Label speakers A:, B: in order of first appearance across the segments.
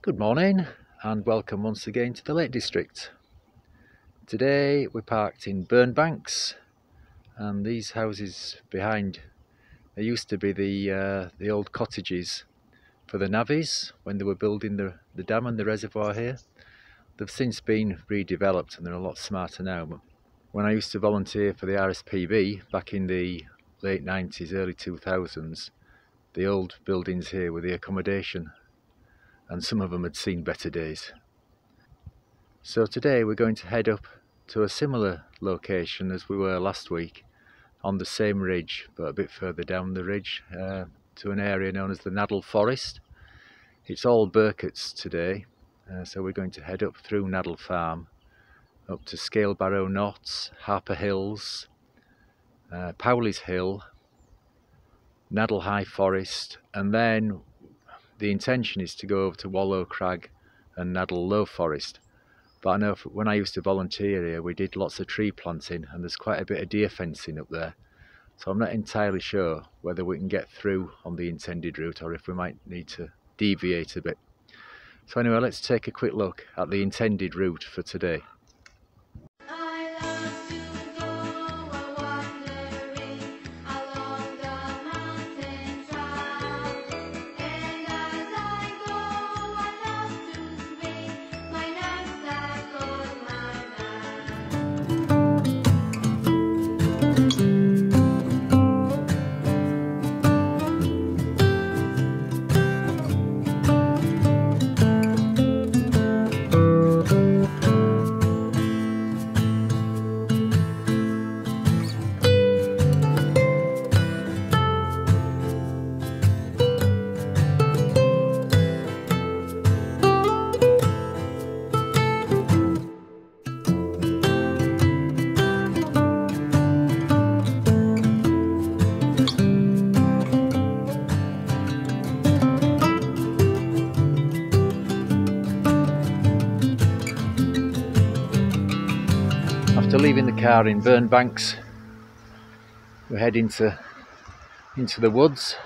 A: Good morning and welcome once again to the Lake District. Today we're parked in Burnbanks, and these houses behind, they used to be the old cottages for the navvies when they were building the dam and the reservoir here. They've since been redeveloped and they're a lot smarter now. But when I used to volunteer for the RSPB back in the late 90s, early 2000s, the old buildings here were the accommodation, and some of them had seen better days. So today we're going to head up to a similar location as we were last week, on the same ridge but a bit further down the ridge, to an area known as the Naddle Forest. It's all Birketts today, so we're going to head up through Naddle Farm, up to Scalebarrow Knott, Harper Hills, Powley's Hill, Naddle High Forest, and then the intention is to go over to Wallow Crag and Naddle Low Forest. But I know when I used to volunteer here, we did lots of tree planting, and there's quite a bit of deer fencing up there. So I'm not entirely sure whether we can get through on the intended route or if we might need to deviate a bit. So anyway, let's take a quick look at the intended route for today. After leaving the car in Burnbanks, we head into the woods,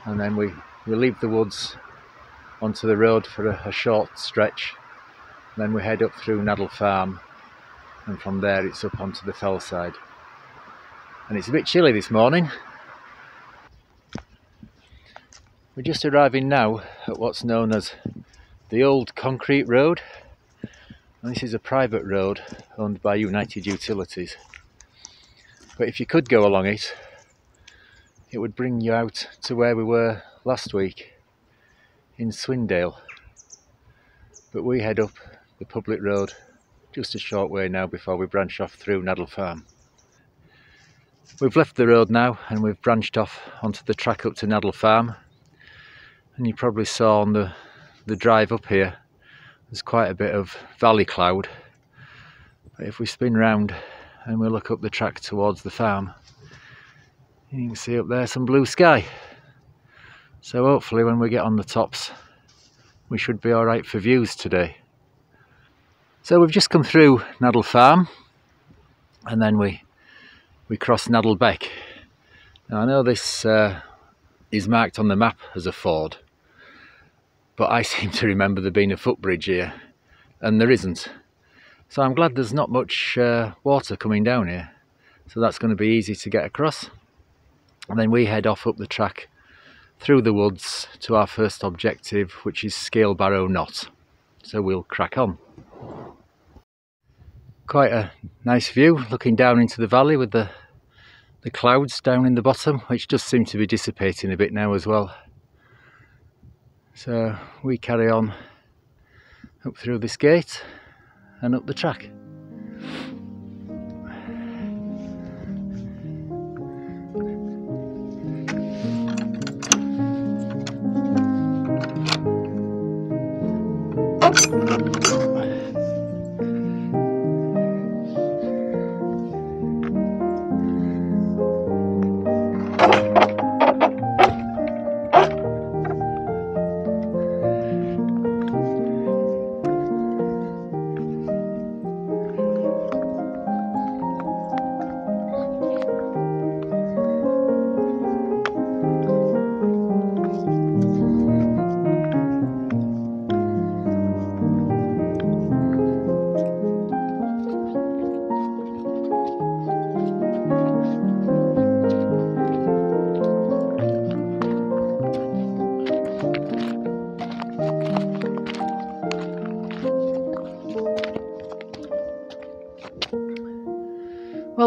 A: and then we leave the woods onto the road for a short stretch. Then we head up through Naddle Farm, and from there it's up onto the fell side. And it's a bit chilly this morning. We're just arriving now at what's known as the Old Concrete Road. And this is a private road owned by United Utilities. But if you could go along it, it would bring you out to where we were last week in Swindale. But we head up the public road just a short way now before we branch off through Naddle Farm. We've left the road now and we've branched off onto the track up to Naddle Farm. And you probably saw on the drive up here, there's quite a bit of valley cloud. But if we spin round and we look up the track towards the farm, you can see up there some blue sky. So hopefully when we get on the tops, we should be alright for views today. So we've just come through Naddle Farm, and then we cross Naddle Beck. Now I know this is marked on the map as a ford, but I seem to remember there being a footbridge here, and there isn't. So I'm glad there's not much water coming down here, so that's going to be easy to get across. And then we head off up the track through the woods to our first objective, which is Scalebarrow Knott. So we'll crack on. Quite a nice view looking down into the valley with the clouds down in the bottom, which does seem to be dissipating a bit now as well. So we carry on up through this gate and up the track.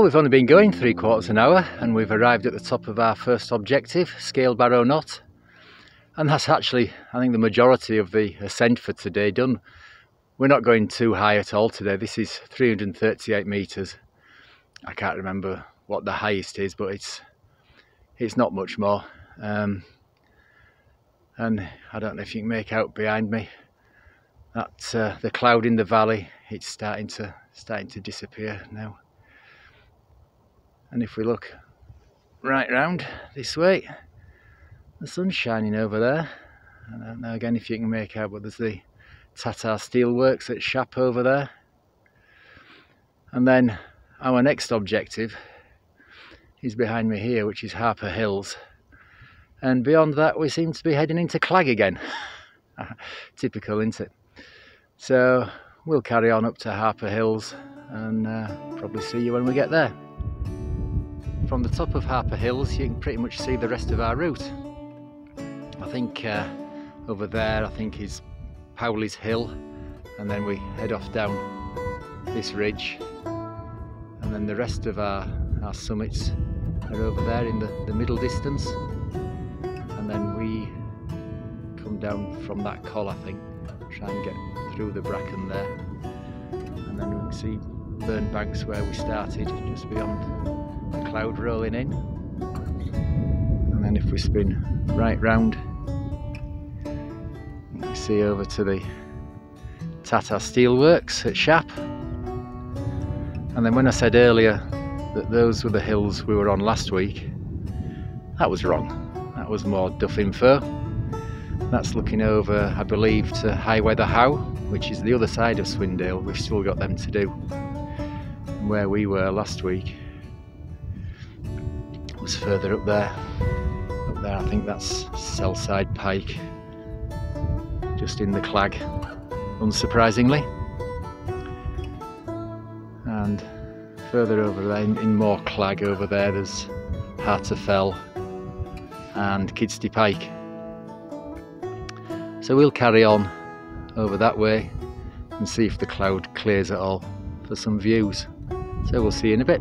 A: Well, we've only been going 3/4 an hour and we've arrived at the top of our first objective, Scale Barrow Knot. And that's actually, I think, the majority of the ascent for today done. We're not going too high at all today. This is 338 metres. I can't remember what the highest is, but it's not much more. And I don't know if you can make out behind me that the cloud in the valley, it's starting to disappear now. And if we look right round this way, the sun's shining over there. I don't know again if you can make out, but there's the Tatar Steelworks at Shap over there. And then our next objective is behind me here, which is Harper Hills. And beyond that, we seem to be heading into Clag again. Typical, isn't it? So we'll carry on up to Harper Hills and probably see you when we get there. From the top of Harper Hills, you can pretty much see the rest of our route. I think over there, I think is Powley's Hill, and then we head off down this ridge, and then the rest of our summits are over there in the middle distance, and then we come down from that col, I think, try and get through the bracken there, and then we can see Burn Banks where we started, just beyond the cloud rolling in. And then if we spin right round, you can see over to the Tatar Steelworks at Shap. And then when I said earlier that those were the hills we were on last week, that was wrong. That was more Duff Info. That's looking over, I believe, to High Weather How, which is the other side of Swindale. We've still got them to do. And where we were last week was further up there. Up there, I think that's Sellside Pike, just in the Clag, unsurprisingly. And further over there, in more Clag over there, there's Harterfell and Kidsty Pike. So we'll carry on over that way and see if the cloud clears at all for some views. So we'll see you in a bit.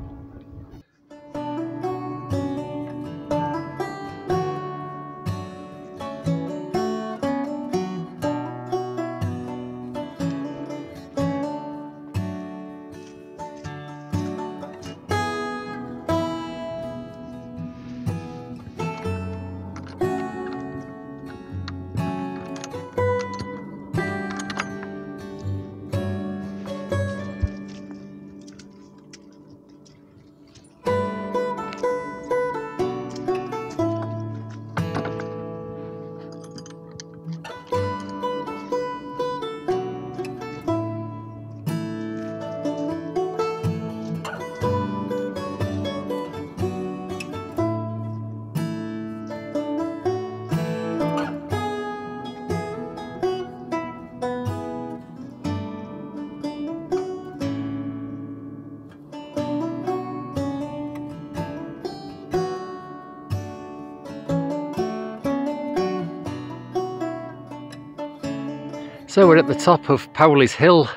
A: So we're at the top of Powley's Hill,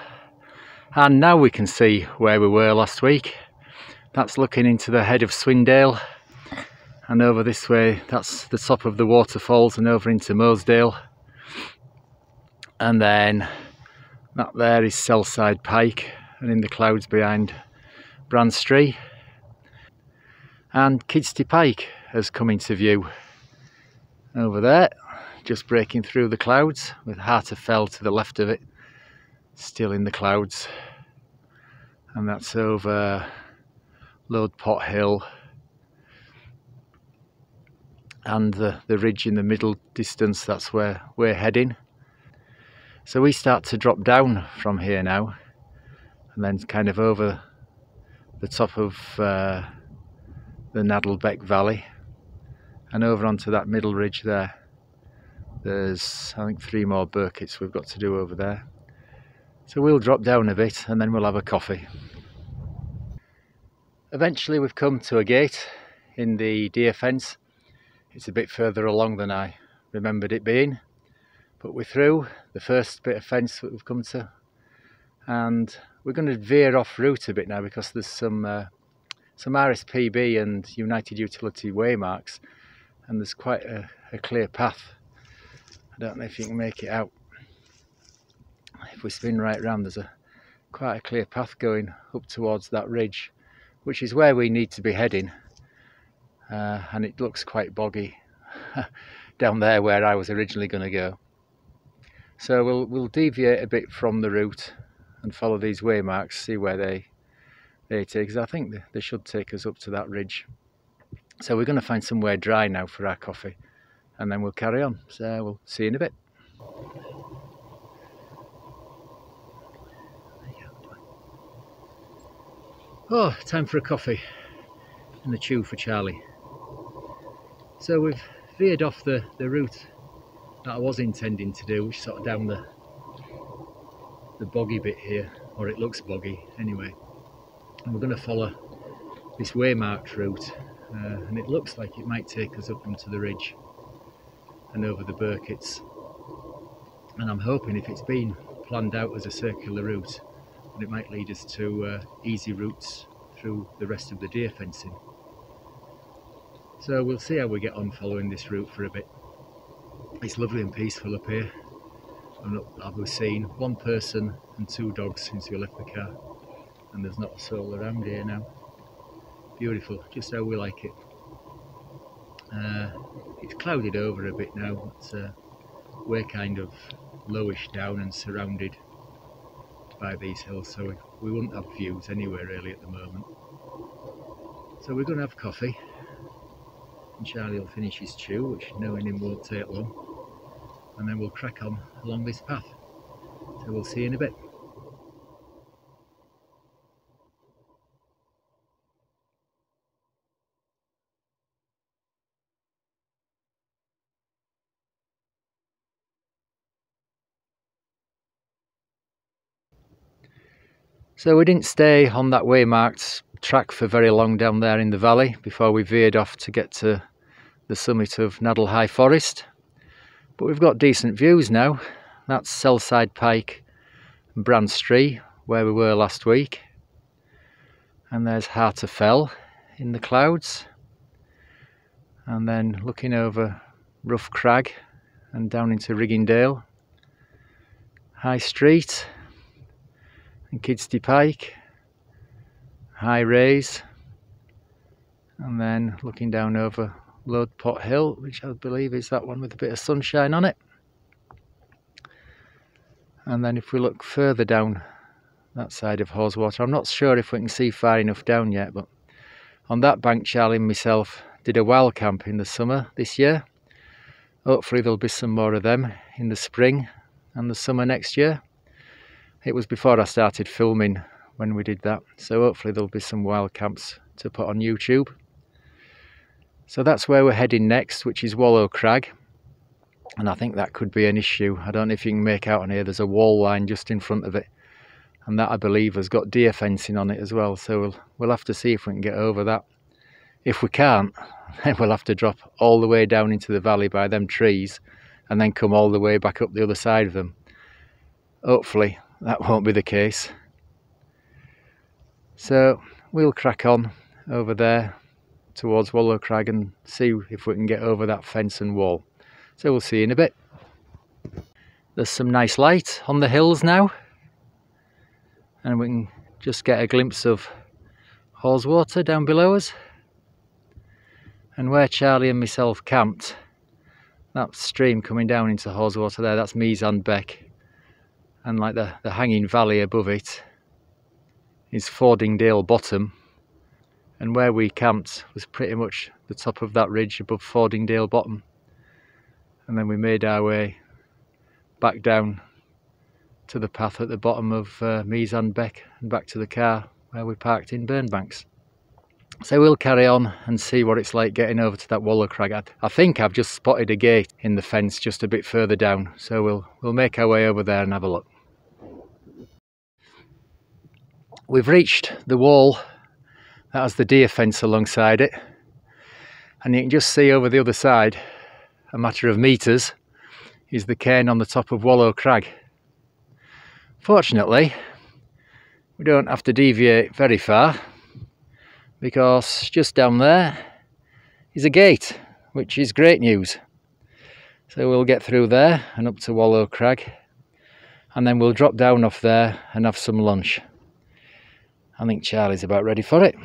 A: and now we can see where we were last week. That's looking into the head of Swindale, and over this way that's the top of the waterfalls and over into Mosedale. And then that there is Sellside Pike, and in the clouds behind Branstree. And Kidsty Pike has come into view over there, just breaking through the clouds, with Harterfell to the left of it, still in the clouds. And that's over Lode Pot Hill, and the ridge in the middle distance, that's where we're heading. So we start to drop down from here now, and then kind of over the top of the Naddle Valley, and over onto that middle ridge there. There's, I think, 3 more Birketts we've got to do over there. So we'll drop down a bit and then we'll have a coffee. Eventually we've come to a gate in the deer fence. It's a bit further along than I remembered it being, but we're through the first bit of fence that we've come to, and we're going to veer off route a bit now because there's some some RSPB and United Utility waymarks, and there's quite a clear path. I don't know if you can make it out. If we spin right round, there's quite a clear path going up towards that ridge, which is where we need to be heading, and it looks quite boggy down there where I was originally going to go. So we'll deviate a bit from the route and follow these waymarks, see where they take us. I think they should take us up to that ridge. So we're going to find somewhere dry now for our coffee, and then we'll carry on. So we'll see you in a bit. Oh, time for a coffee and a chew for Charlie. So we've veered off the route that I was intending to do, which is sort of down the boggy bit here, or it looks boggy anyway. And we're going to follow this waymarked route, and it looks like it might take us up onto the ridge and over the Birketts. And I'm hoping if it's been planned out as a circular route, and it might lead us to easy routes through the rest of the deer fencing. So we'll see how we get on following this route for a bit. It's lovely and peaceful up here. I've seen one person and 2 dogs since we left the car, and there's not a soul around here now. Beautiful, just how we like it. It's clouded over a bit now, but we're kind of lowish down and surrounded by these hills, so we wouldn't have views anywhere really at the moment. So we're going to have coffee, and Charlie will finish his chew, which knowing him won't take long, and then we'll crack on along this path. So we'll see you in a bit. So we didn't stay on that waymarked track for very long down there in the valley before we veered off to get to the summit of Naddle High Forest. But we've got decent views now. That's Sellside Pike and Brandstree, where we were last week. And there's Heart of Fell in the clouds. And then looking over Rough Crag and down into Riggindale, High Street, and Kidsty Pike, High Raise, and then looking down over Load Pot Hill, which I believe is that one with a bit of sunshine on it. And then if we look further down that side of Haweswater, I'm not sure if we can see far enough down yet, but on that bank Charlie and myself did a wild camp in the summer this year. Hopefully there'll be some more of them in the spring and the summer next year. It was before I started filming when we did that, so hopefully there'll be some wild camps to put on YouTube. So that's where we're heading next, which is Wallow Crag, and I think that could be an issue. I don't know if you can make out on here, there's a wall line just in front of it, and that I believe has got deer fencing on it as well, so we'll have to see if we can get over that. If we can't, then we'll have to drop all the way down into the valley by them trees and then come all the way back up the other side of them. Hopefully that won't be the case. So we'll crack on over there towards Wallow Crag and see if we can get over that fence and wall. So we'll see you in a bit. There's some nice light on the hills now, and we can just get a glimpse of Haweswater down below us. And where Charlie and myself camped, that stream coming down into Haweswater there, that's Measand Beck. And like the hanging valley above it is Fordingdale Bottom, and where we camped was pretty much the top of that ridge above Fordingdale Bottom, and then we made our way back down to the path at the bottom of Measand Beck and back to the car where we parked in Burnbanks. So we'll carry on and see what it's like getting over to that Wallow Crag. I think I've just spotted a gate in the fence just a bit further down, so we'll make our way over there and have a look. We've reached the wall that has the deer fence alongside it, and you can just see over the other side, a matter of metres, is the cairn on the top of Wallow Crag. Fortunately, we don't have to deviate very far, because just down there is a gate, which is great news. So we'll get through there and up to Wallow Crag, and then we'll drop down off there and have some lunch. I think Charlie's about ready for it.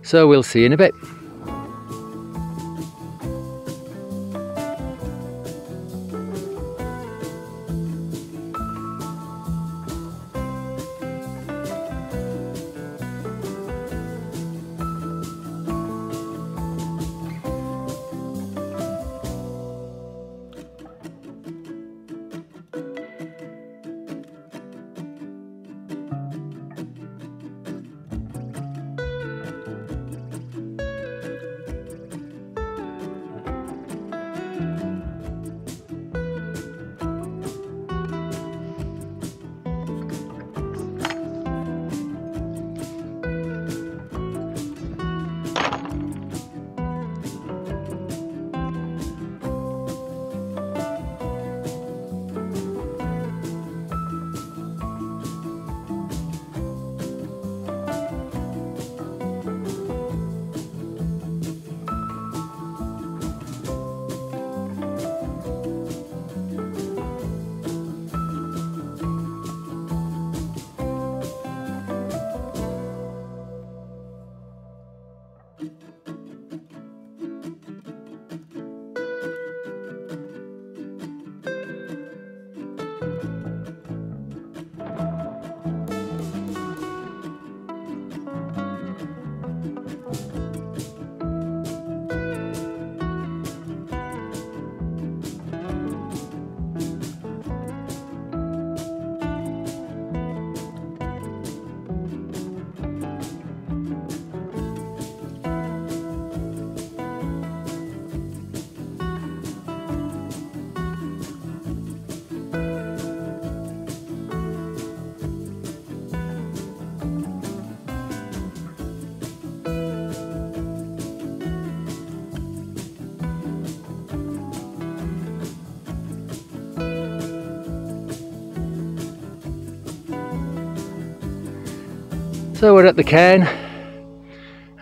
A: So we'll see you in a bit. So we're at the cairn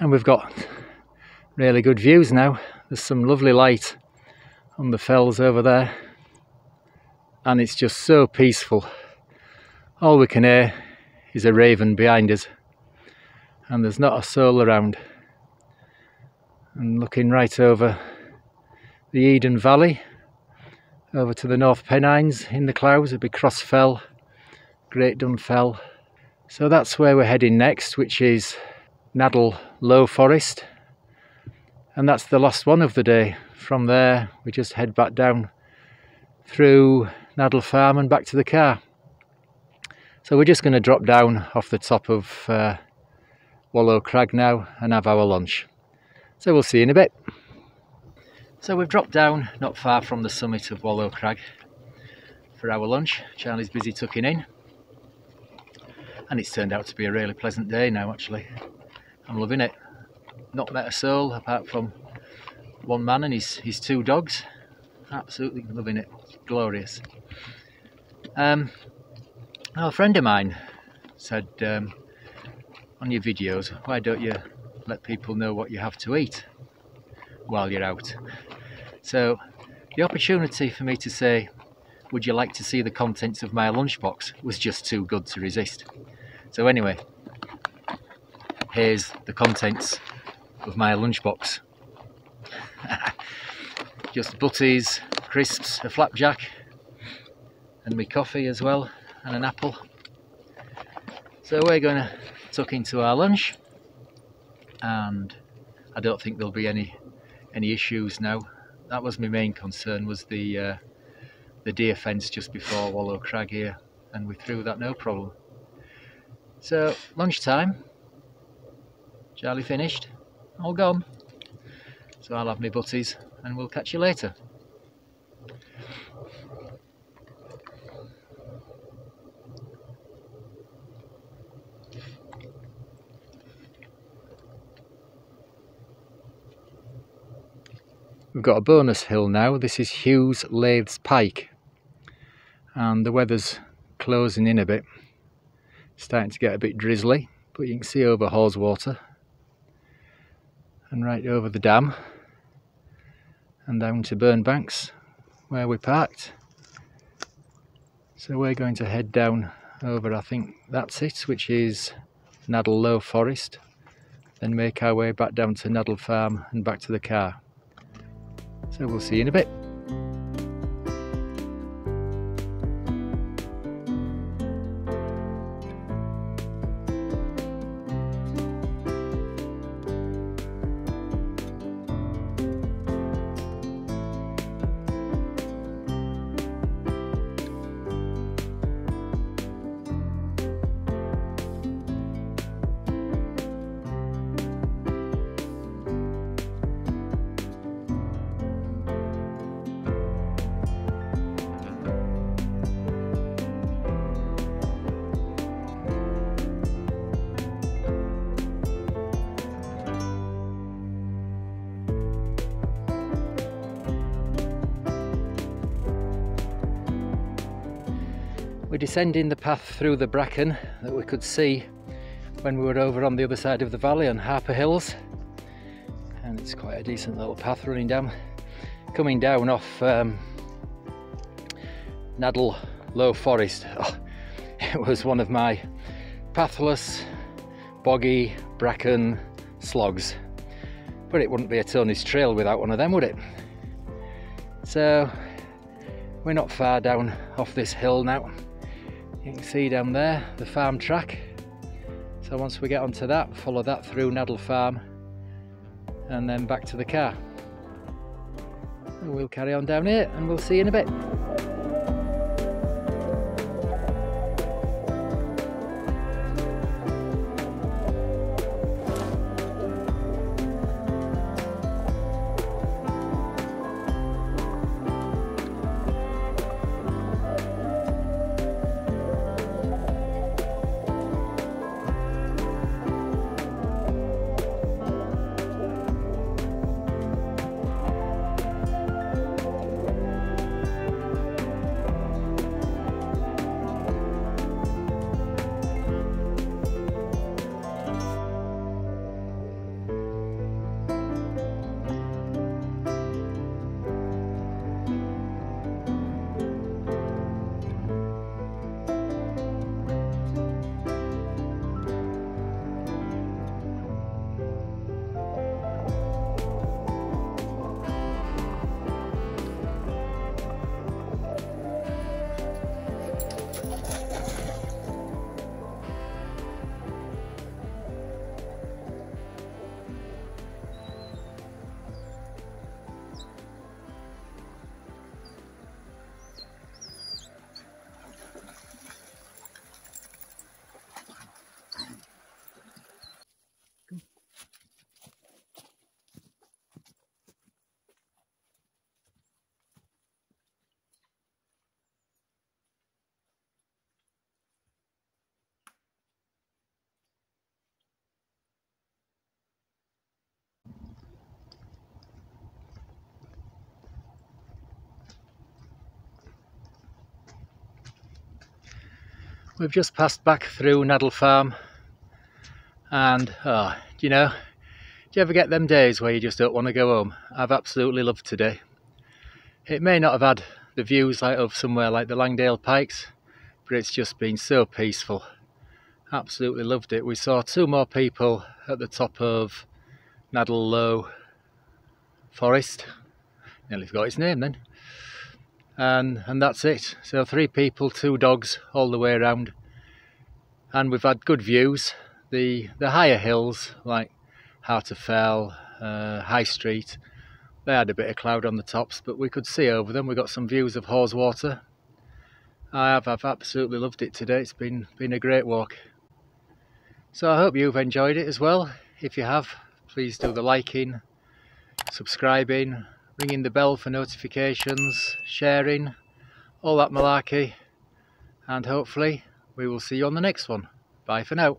A: and we've got really good views now. There's some lovely light on the fells over there and it's just so peaceful. All we can hear is a raven behind us and there's not a soul around. And looking right over the Eden Valley, over to the North Pennines in the clouds, it'd be Cross Fell, Great Dun Fell. So that's where we're heading next, which is Naddle Low Forest, and that's the last one of the day. From there we just head back down through Naddle Farm and back to the car. So we're just going to drop down off the top of Wallow Crag now and have our lunch. So we'll see you in a bit. So we've dropped down not far from the summit of Wallow Crag for our lunch. Charlie's busy tucking in. And it's turned out to be a really pleasant day now, actually. I'm loving it. Not met a soul apart from one man and his two dogs. Absolutely loving it. It's glorious. A friend of mine said on your videos, why don't you let people know what you have to eat while you're out? So the opportunity for me to say, would you like to see the contents of my lunchbox, was just too good to resist. So anyway, here's the contents of my lunchbox. Just butties, crisps, a flapjack, and my coffee as well, and an apple. So we're going to tuck into our lunch, and I don't think there'll be any issues now. That was my main concern, was the deer fence just before Wallow Crag here, and we threw that no problem. So lunchtime, Charlie finished, all gone. So I'll have my butties and we'll catch you later. We've got a bonus hill now. This is Hughes Lathes Pike, and the weather's closing in a bit. Starting to get a bit drizzly, but you can see over Haweswater and right over the dam and down to Burnbanks where we parked. So we're going to head down over, I think that's it, which is Naddle Low Forest, then make our way back down to Naddle Farm and back to the car. So we'll see you in a bit. We're descending the path through the bracken that we could see when we were over on the other side of the valley on Harper Hills, and it's quite a decent little path running down, coming down off Naddle Low Forest. Oh, it was one of my pathless, boggy, bracken slogs, but it wouldn't be a Tony's Trail without one of them, would it? So we're not far down off this hill now. You can see down there the farm track, so once we get onto that, follow that through Naddle Farm and then back to the car. And we'll carry on down here and we'll see you in a bit. We've just passed back through Naddle Farm, and do you ever get them days where you just don't want to go home? I've absolutely loved today. It may not have had the views like of somewhere like the Langdale Pikes, but it's just been so peaceful. Absolutely loved it. We saw two more people at the top of Naddle Low Forest. Nearly forgot his name then. And that's it. So 3 people, 2 dogs all the way around, and we've had good views. The higher hills like Harterfell, High Street, they had a bit of cloud on the tops, but we could see over them. We got some views of Haweswater. I've absolutely loved it today. It's been a great walk. So I hope you've enjoyed it as well. If you have, please do the liking, subscribing, ringing the bell for notifications, sharing, all that malarkey, and hopefully we will see you on the next one. Bye for now.